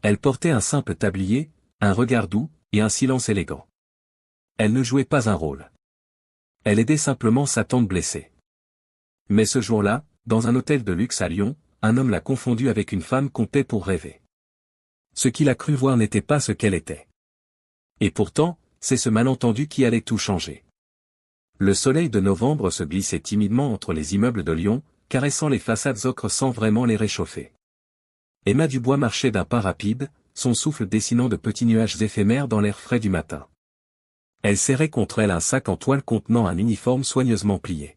Elle portait un simple tablier, un regard doux, et un silence élégant. Elle ne jouait pas un rôle. Elle aidait simplement sa tante blessée. Mais ce jour-là, dans un hôtel de luxe à Lyon, un homme l'a confondue avec une femme qu'on paie pour rêver. Ce qu'il a cru voir n'était pas ce qu'elle était. Et pourtant, c'est ce malentendu qui allait tout changer. Le soleil de novembre se glissait timidement entre les immeubles de Lyon, caressant les façades ocre sans vraiment les réchauffer. Emma Dubois marchait d'un pas rapide, son souffle dessinant de petits nuages éphémères dans l'air frais du matin. Elle serrait contre elle un sac en toile contenant un uniforme soigneusement plié.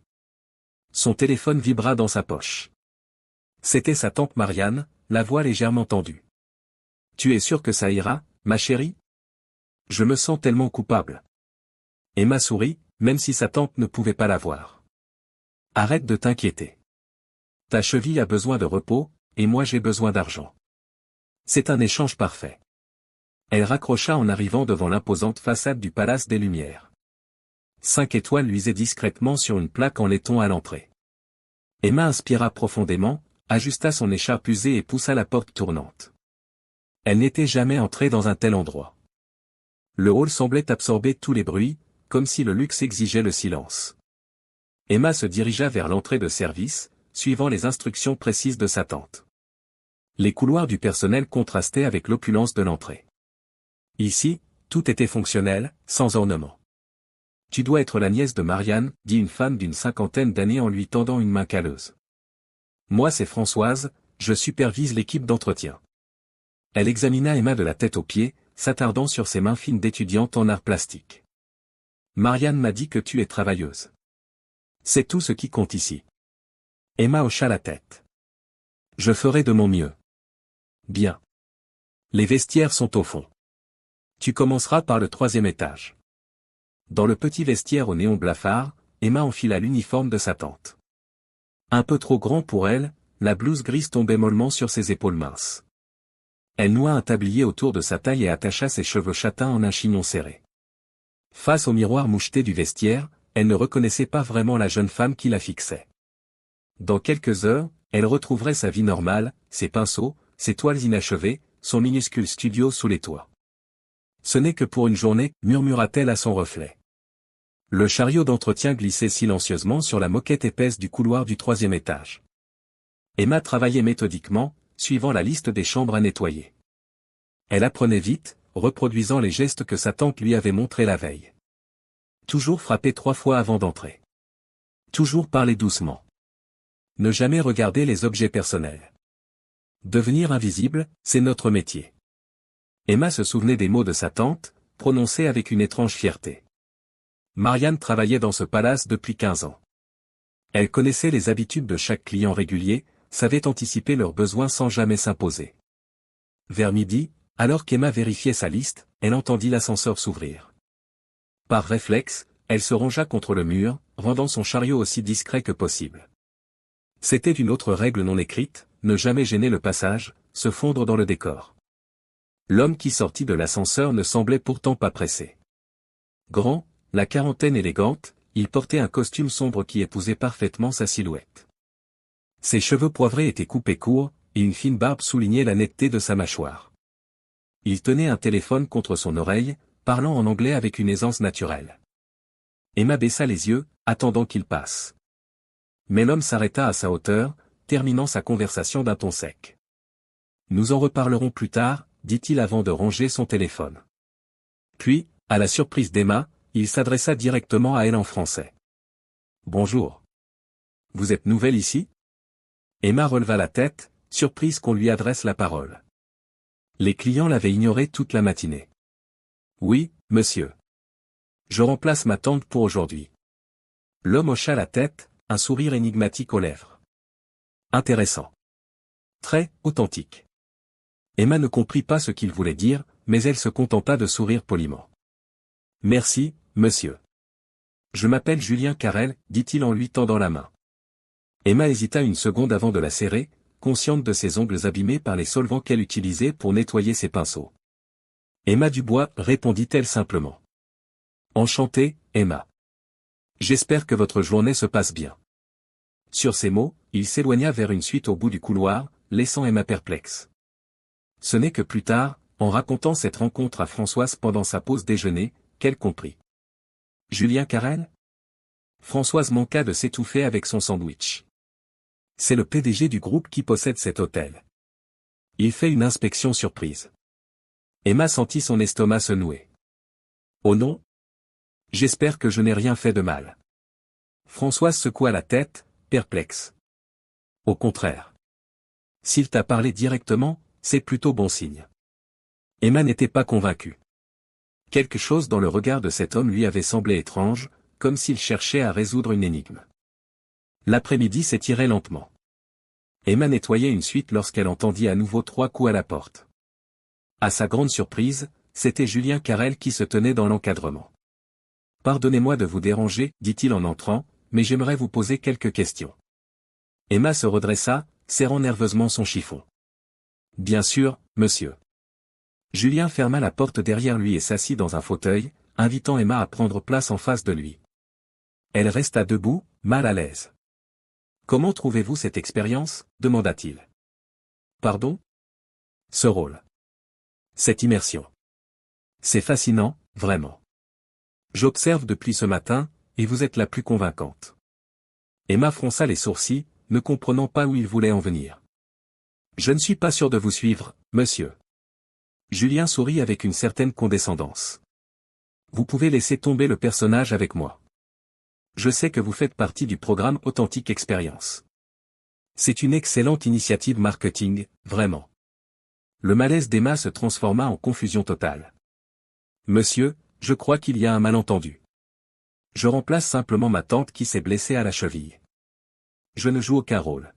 Son téléphone vibra dans sa poche. C'était sa tante Marianne, la voix légèrement tendue. « Tu es sûre que ça ira, ma chérie ? Je me sens tellement coupable. » Emma sourit, même si sa tante ne pouvait pas la voir. « Arrête de t'inquiéter. Ta cheville a besoin de repos, et moi j'ai besoin d'argent. C'est un échange parfait. » Elle raccrocha en arrivant devant l'imposante façade du Palace des Lumières. 5 étoiles luisaient discrètement sur une plaque en laiton à l'entrée. Emma inspira profondément, ajusta son écharpe usée et poussa la porte tournante. Elle n'était jamais entrée dans un tel endroit. Le hall semblait absorber tous les bruits, comme si le luxe exigeait le silence. Emma se dirigea vers l'entrée de service, suivant les instructions précises de sa tante. Les couloirs du personnel contrastaient avec l'opulence de l'entrée. Ici, tout était fonctionnel, sans ornement. « Tu dois être la nièce de Marianne, dit une femme d'une 50aine d'années en lui tendant une main calleuse. Moi c'est Françoise, je supervise l'équipe d'entretien. Elle examina Emma de la tête aux pieds, s'attardant sur ses mains fines d'étudiante en arts plastiques. Marianne m'a dit que tu es travailleuse. C'est tout ce qui compte ici. Emma hocha la tête. Je ferai de mon mieux. Bien. Les vestiaires sont au fond. Tu commenceras par le 3e étage. Dans le petit vestiaire au néon blafard, Emma enfila l'uniforme de sa tante. Un peu trop grand pour elle, la blouse grise tombait mollement sur ses épaules minces. Elle noua un tablier autour de sa taille et attacha ses cheveux châtains en un chignon serré. Face au miroir moucheté du vestiaire, elle ne reconnaissait pas vraiment la jeune femme qui la fixait. Dans quelques heures, elle retrouverait sa vie normale, ses pinceaux, ses toiles inachevées, son minuscule studio sous les toits. Ce n'est que pour une journée, murmura-t-elle à son reflet. Le chariot d'entretien glissait silencieusement sur la moquette épaisse du couloir du 3e étage. Emma travaillait méthodiquement, suivant la liste des chambres à nettoyer. Elle apprenait vite, reproduisant les gestes que sa tante lui avait montrés la veille. Toujours frapper 3 fois avant d'entrer. Toujours parler doucement. Ne jamais regarder les objets personnels. Devenir invisible, c'est notre métier. Emma se souvenait des mots de sa tante, prononcés avec une étrange fierté. Marianne travaillait dans ce palace depuis 15 ans. Elle connaissait les habitudes de chaque client régulier, savait anticiper leurs besoins sans jamais s'imposer. Vers midi, alors qu'Emma vérifiait sa liste, elle entendit l'ascenseur s'ouvrir. Par réflexe, elle se rangea contre le mur, rendant son chariot aussi discret que possible. C'était une autre règle non écrite, ne jamais gêner le passage, se fondre dans le décor. L'homme qui sortit de l'ascenseur ne semblait pourtant pas pressé. Grand, la quarantaine élégante, il portait un costume sombre qui épousait parfaitement sa silhouette. Ses cheveux poivrés étaient coupés courts, et une fine barbe soulignait la netteté de sa mâchoire. Il tenait un téléphone contre son oreille, parlant en anglais avec une aisance naturelle. Emma baissa les yeux, attendant qu'il passe. Mais l'homme s'arrêta à sa hauteur, terminant sa conversation d'un ton sec. « Nous en reparlerons plus tard », dit-il avant de ranger son téléphone. Puis, à la surprise d'Emma, il s'adressa directement à elle en français. « Bonjour. Vous êtes nouvelle ici ?» Emma releva la tête, surprise qu'on lui adresse la parole. Les clients l'avaient ignorée toute la matinée. « Oui, monsieur. Je remplace ma tante pour aujourd'hui. » L'homme hocha la tête, un sourire énigmatique aux lèvres. Intéressant. Très authentique. Emma ne comprit pas ce qu'il voulait dire, mais elle se contenta de sourire poliment. « Merci, monsieur. Je m'appelle Julien Carrel, dit-il en lui tendant la main. Emma hésita une seconde avant de la serrer, consciente de ses ongles abîmés par les solvants qu'elle utilisait pour nettoyer ses pinceaux. Emma Dubois, répondit-elle simplement. Enchantée, Emma. J'espère que votre journée se passe bien. Sur ces mots, il s'éloigna vers une suite au bout du couloir, laissant Emma perplexe. Ce n'est que plus tard, en racontant cette rencontre à Françoise pendant sa pause déjeuner, qu'elle comprit. Julien Carrel? Françoise manqua de s'étouffer avec son sandwich. C'est le PDG du groupe qui possède cet hôtel. Il fait une inspection surprise. Emma sentit son estomac se nouer. Oh non? J'espère que je n'ai rien fait de mal. Françoise secoua la tête, perplexe. Au contraire. S'il t'a parlé directement, c'est plutôt bon signe. Emma n'était pas convaincue. Quelque chose dans le regard de cet homme lui avait semblé étrange, comme s'il cherchait à résoudre une énigme. L'après-midi s'étirait lentement. Emma nettoyait une suite lorsqu'elle entendit à nouveau 3 coups à la porte. À sa grande surprise, c'était Julien Carrel qui se tenait dans l'encadrement. « Pardonnez-moi de vous déranger, dit-il en entrant, mais j'aimerais vous poser quelques questions. » Emma se redressa, serrant nerveusement son chiffon. « Bien sûr, monsieur. » Julien ferma la porte derrière lui et s'assit dans un fauteuil, invitant Emma à prendre place en face de lui. Elle resta debout, mal à l'aise. « Comment trouvez-vous cette expérience ? Demanda-t-il. « Pardon ? Ce rôle. Cette immersion. C'est fascinant, vraiment. J'observe depuis ce matin, et vous êtes la plus convaincante. » Emma fronça les sourcils, ne comprenant pas où il voulait en venir. « Je ne suis pas sûr de vous suivre, monsieur. » Julien sourit avec une certaine condescendance. « Vous pouvez laisser tomber le personnage avec moi. Je sais que vous faites partie du programme Authentique Expérience. C'est une excellente initiative marketing, vraiment. » Le malaise d'Emma se transforma en confusion totale. « Monsieur, je crois qu'il y a un malentendu. Je remplace simplement ma tante qui s'est blessée à la cheville. Je ne joue aucun rôle. »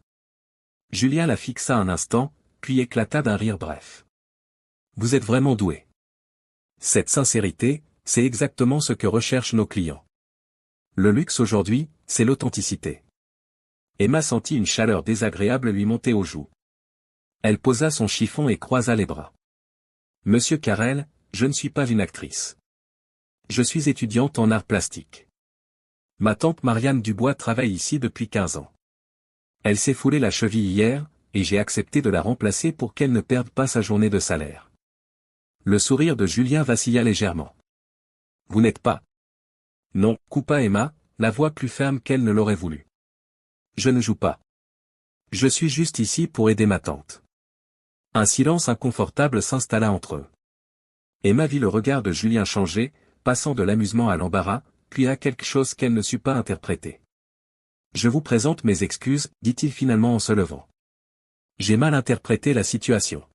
Julien la fixa un instant, puis éclata d'un rire bref. « Vous êtes vraiment doué. Cette sincérité, c'est exactement ce que recherchent nos clients. Le luxe aujourd'hui, c'est l'authenticité. » Emma sentit une chaleur désagréable lui monter aux joues. Elle posa son chiffon et croisa les bras. « Monsieur Carrel, je ne suis pas une actrice. Je suis étudiante en arts plastiques. Ma tante Marianne Dubois travaille ici depuis 15 ans. Elle s'est foulée la cheville hier, et j'ai accepté de la remplacer pour qu'elle ne perde pas sa journée de salaire. » Le sourire de Julien vacilla légèrement. « Vous n'êtes pas. » « Non, » coupa Emma, la voix plus ferme qu'elle ne l'aurait voulu. « Je ne joue pas. Je suis juste ici pour aider ma tante. » Un silence inconfortable s'installa entre eux. Emma vit le regard de Julien changer, passant de l'amusement à l'embarras, puis à quelque chose qu'elle ne sut pas interpréter. « Je vous présente mes excuses, dit-il finalement en se levant. J'ai mal interprété la situation. »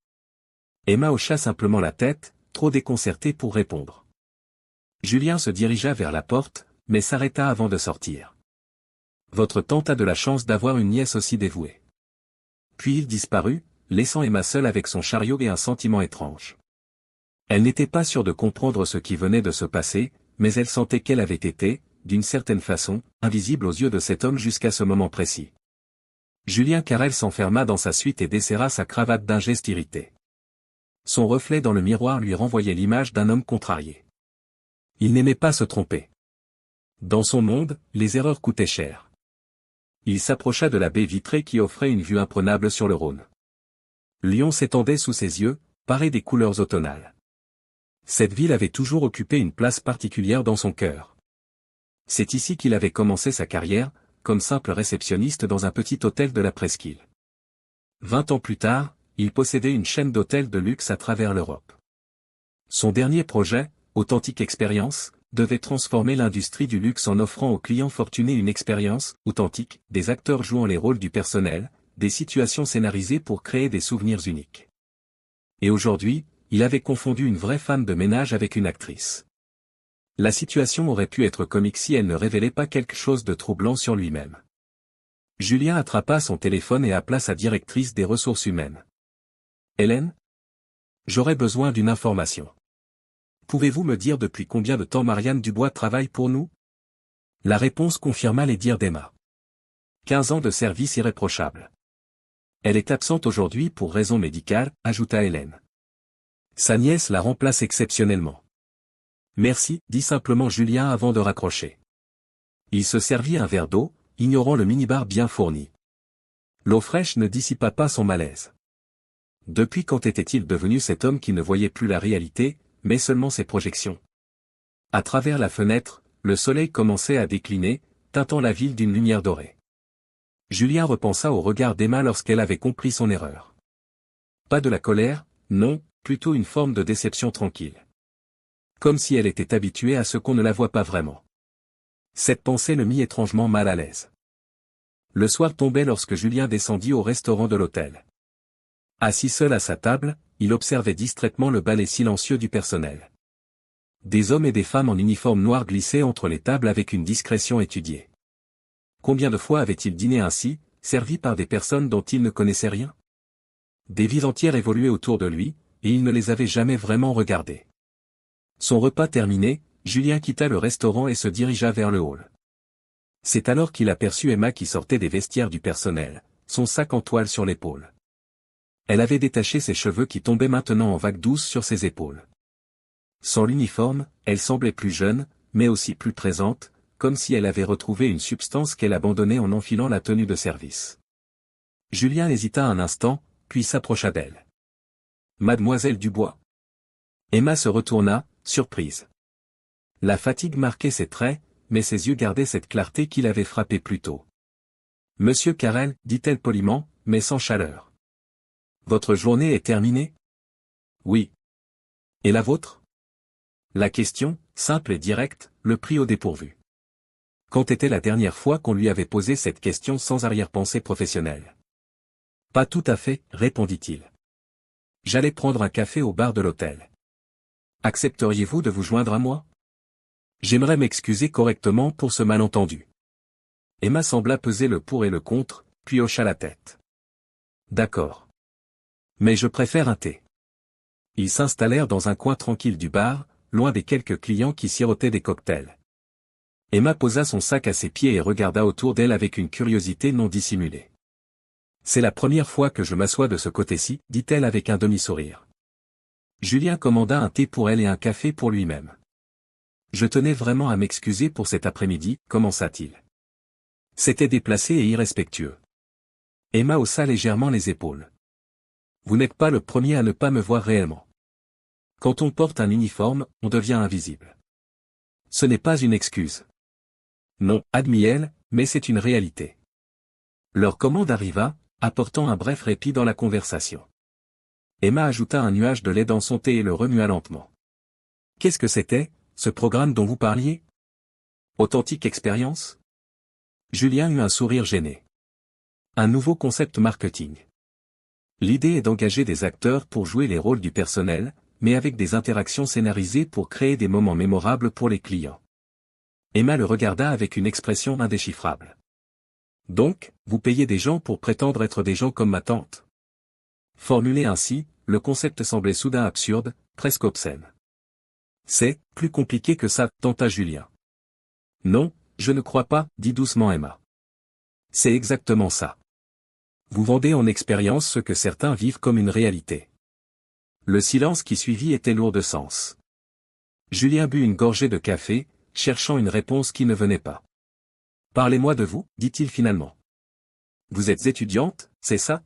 Emma hocha simplement la tête, trop déconcertée pour répondre. Julien se dirigea vers la porte, mais s'arrêta avant de sortir. « Votre tante a de la chance d'avoir une nièce aussi dévouée. » Puis il disparut, laissant Emma seule avec son chariot et un sentiment étrange. Elle n'était pas sûre de comprendre ce qui venait de se passer, mais elle sentait qu'elle avait été, d'une certaine façon, invisible aux yeux de cet homme jusqu'à ce moment précis. Julien Carrel s'enferma dans sa suite et desserra sa cravate d'un geste irrité. Son reflet dans le miroir lui renvoyait l'image d'un homme contrarié. Il n'aimait pas se tromper. Dans son monde, les erreurs coûtaient cher. Il s'approcha de la baie vitrée qui offrait une vue imprenable sur le Rhône. Lyon s'étendait sous ses yeux, paré des couleurs automnales. Cette ville avait toujours occupé une place particulière dans son cœur. C'est ici qu'il avait commencé sa carrière, comme simple réceptionniste dans un petit hôtel de la presqu'île. 20 ans plus tard, il possédait une chaîne d'hôtels de luxe à travers l'Europe. Son dernier projet, Authentique Expérience, devait transformer l'industrie du luxe en offrant aux clients fortunés une expérience authentique, des acteurs jouant les rôles du personnel, des situations scénarisées pour créer des souvenirs uniques. Et aujourd'hui, il avait confondu une vraie femme de ménage avec une actrice. La situation aurait pu être comique si elle ne révélait pas quelque chose de troublant sur lui-même. Julien attrapa son téléphone et appela sa directrice des ressources humaines. « Hélène ? J'aurais besoin d'une information. Pouvez-vous me dire depuis combien de temps Marianne Dubois travaille pour nous ? » La réponse confirma les dires d'Emma. 15 ans de service irréprochable. Elle est absente aujourd'hui pour raison médicale, ajouta Hélène. Sa nièce la remplace exceptionnellement. Merci, dit simplement Julien avant de raccrocher. Il se servit un verre d'eau, ignorant le minibar bien fourni. L'eau fraîche ne dissipa pas son malaise. Depuis quand était-il devenu cet homme qui ne voyait plus la réalité, mais seulement ses projections? À travers la fenêtre, le soleil commençait à décliner, teintant la ville d'une lumière dorée. Julien repensa au regard d'Emma lorsqu'elle avait compris son erreur. Pas de la colère, non, plutôt une forme de déception tranquille. Comme si elle était habituée à ce qu'on ne la voit pas vraiment. Cette pensée le mit étrangement mal à l'aise. Le soir tombait lorsque Julien descendit au restaurant de l'hôtel. Assis seul à sa table, il observait distraitement le ballet silencieux du personnel. Des hommes et des femmes en uniforme noir glissaient entre les tables avec une discrétion étudiée. Combien de fois avait-il dîné ainsi, servi par des personnes dont il ne connaissait rien? Des vies entières évoluaient autour de lui, et il ne les avait jamais vraiment regardées. Son repas terminé, Julien quitta le restaurant et se dirigea vers le hall. C'est alors qu'il aperçut Emma qui sortait des vestiaires du personnel, son sac en toile sur l'épaule. Elle avait détaché ses cheveux qui tombaient maintenant en vagues douces sur ses épaules. Sans l'uniforme, elle semblait plus jeune, mais aussi plus présente, comme si elle avait retrouvé une substance qu'elle abandonnait en enfilant la tenue de service. Julien hésita un instant, puis s'approcha d'elle. « Mademoiselle Dubois ?» Emma se retourna, surprise. La fatigue marquait ses traits, mais ses yeux gardaient cette clarté qui l'avait frappé plus tôt. « Monsieur Carrel, dit-elle poliment, mais sans chaleur. Votre journée est terminée? Oui. Et la vôtre? La question, simple et directe, le prit au dépourvu. Quand était la dernière fois qu'on lui avait posé cette question sans arrière-pensée professionnelle? Pas tout à fait, répondit-il. J'allais prendre un café au bar de l'hôtel. Accepteriez-vous de vous joindre à moi? J'aimerais m'excuser correctement pour ce malentendu. Emma sembla peser le pour et le contre, puis hocha la tête. D'accord. Mais je préfère un thé. Ils s'installèrent dans un coin tranquille du bar, loin des quelques clients qui sirotaient des cocktails. Emma posa son sac à ses pieds et regarda autour d'elle avec une curiosité non dissimulée. C'est la première fois que je m'assois de ce côté-ci, dit-elle avec un demi-sourire. Julien commanda un thé pour elle et un café pour lui-même. Je tenais vraiment à m'excuser pour cet après-midi, commença-t-il. C'était déplacé et irrespectueux. Emma haussa légèrement les épaules. Vous n'êtes pas le premier à ne pas me voir réellement. Quand on porte un uniforme, on devient invisible. Ce n'est pas une excuse. Non, admit-elle, mais c'est une réalité. Leur commande arriva, apportant un bref répit dans la conversation. Emma ajouta un nuage de lait dans son thé et le remua lentement. Qu'est-ce que c'était, ce programme dont vous parliez? Authentique expérience? Julien eut un sourire gêné. Un nouveau concept marketing. L'idée est d'engager des acteurs pour jouer les rôles du personnel, mais avec des interactions scénarisées pour créer des moments mémorables pour les clients. Emma le regarda avec une expression indéchiffrable. Donc, vous payez des gens pour prétendre être des gens comme ma tante? Formulé ainsi, le concept semblait soudain absurde, presque obscène. C'est plus compliqué que ça, tenta Julien. Non, je ne crois pas, dit doucement Emma. C'est exactement ça. Vous vendez en expérience ce que certains vivent comme une réalité. Le silence qui suivit était lourd de sens. Julien but une gorgée de café, cherchant une réponse qui ne venait pas. Parlez-moi de vous, dit-il finalement. Vous êtes étudiante, c'est ça?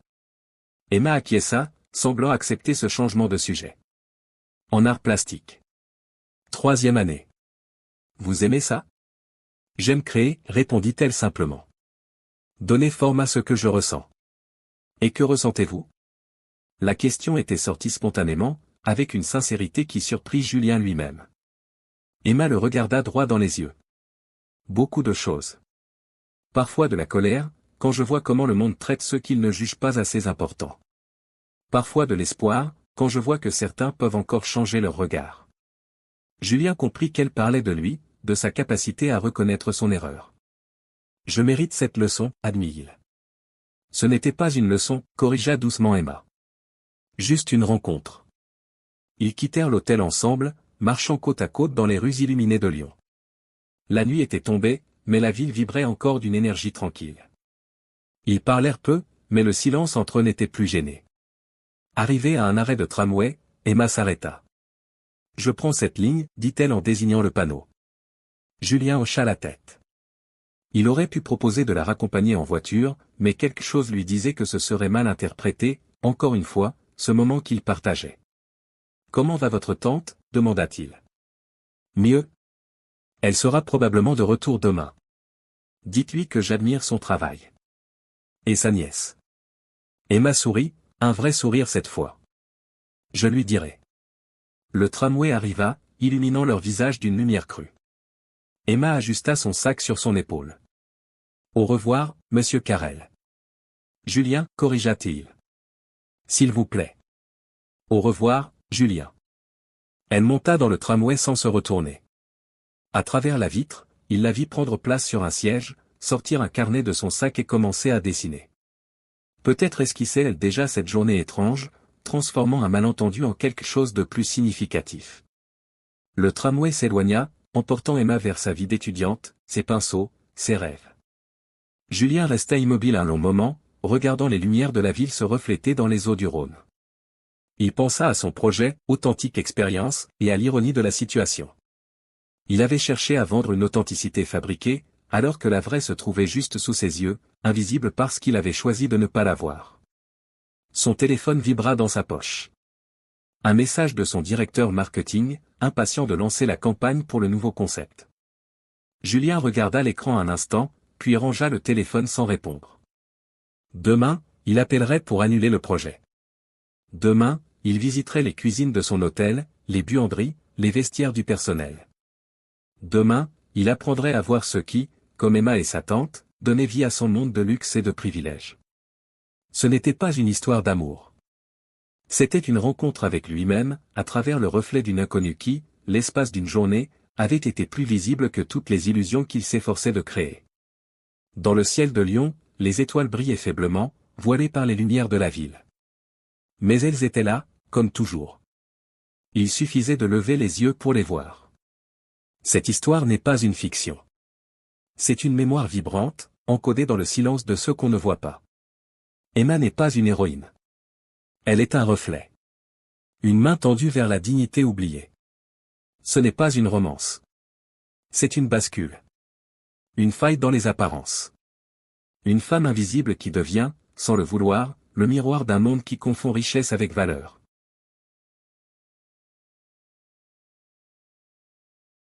Emma acquiesça, semblant accepter ce changement de sujet. En art plastique. 3e année. Vous aimez ça? J'aime créer, répondit-elle simplement. Donner forme à ce que je ressens. Et que ressentez-vous? La question était sortie spontanément, avec une sincérité qui surprit Julien lui-même. Emma le regarda droit dans les yeux. Beaucoup de choses. Parfois de la colère, quand je vois comment le monde traite ceux qu'il ne juge pas assez importants. Parfois de l'espoir, quand je vois que certains peuvent encore changer leur regard. Julien comprit qu'elle parlait de lui, de sa capacité à reconnaître son erreur. Je mérite cette leçon, admit-il. Ce n'était pas une leçon, corrigea doucement Emma. Juste une rencontre. Ils quittèrent l'hôtel ensemble, marchant côte à côte dans les rues illuminées de Lyon. La nuit était tombée, mais la ville vibrait encore d'une énergie tranquille. Ils parlèrent peu, mais le silence entre eux n'était plus gêné. Arrivée à un arrêt de tramway, Emma s'arrêta. Je prends cette ligne, dit-elle en désignant le panneau. Julien hocha la tête. Il aurait pu proposer de la raccompagner en voiture, mais quelque chose lui disait que ce serait mal interprété, encore une fois, ce moment qu'ils partageaient. « Comment va votre tante » demanda-t-il. « Mieux. Elle sera probablement de retour demain. Dites-lui que j'admire son travail. » Et sa nièce. Emma sourit, un vrai sourire cette fois. « Je lui dirai. » Le tramway arriva, illuminant leur visage d'une lumière crue. Emma ajusta son sac sur son épaule. « Au revoir, monsieur Carrel. »« Julien, corrigea-t-il. S'il vous plaît. »« Au revoir, Julien. » Elle monta dans le tramway sans se retourner. À travers la vitre, il la vit prendre place sur un siège, sortir un carnet de son sac et commencer à dessiner. Peut-être esquissait-elle déjà cette journée étrange, transformant un malentendu en quelque chose de plus significatif. Le tramway s'éloigna, emportant Emma vers sa vie d'étudiante, ses pinceaux, ses rêves. Julien resta immobile un long moment, regardant les lumières de la ville se refléter dans les eaux du Rhône. Il pensa à son projet, authentique expérience, et à l'ironie de la situation. Il avait cherché à vendre une authenticité fabriquée, alors que la vraie se trouvait juste sous ses yeux, invisible parce qu'il avait choisi de ne pas la voir. Son téléphone vibra dans sa poche. Un message de son directeur marketing, impatient de lancer la campagne pour le nouveau concept. Julien regarda l'écran un instant, puis rangea le téléphone sans répondre. Demain, il appellerait pour annuler le projet. Demain, il visiterait les cuisines de son hôtel, les buanderies, les vestiaires du personnel. Demain, il apprendrait à voir ceux qui, comme Emma et sa tante, donnaient vie à son monde de luxe et de privilèges. Ce n'était pas une histoire d'amour. C'était une rencontre avec lui-même, à travers le reflet d'une inconnue qui, l'espace d'une journée, avait été plus visible que toutes les illusions qu'il s'efforçait de créer. Dans le ciel de Lyon, les étoiles brillaient faiblement, voilées par les lumières de la ville. Mais elles étaient là, comme toujours. Il suffisait de lever les yeux pour les voir. Cette histoire n'est pas une fiction. C'est une mémoire vibrante, encodée dans le silence de ceux qu'on ne voit pas. Emma n'est pas une héroïne. Elle est un reflet. Une main tendue vers la dignité oubliée. Ce n'est pas une romance. C'est une bascule. Une faille dans les apparences. Une femme invisible qui devient, sans le vouloir, le miroir d'un monde qui confond richesse avec valeur.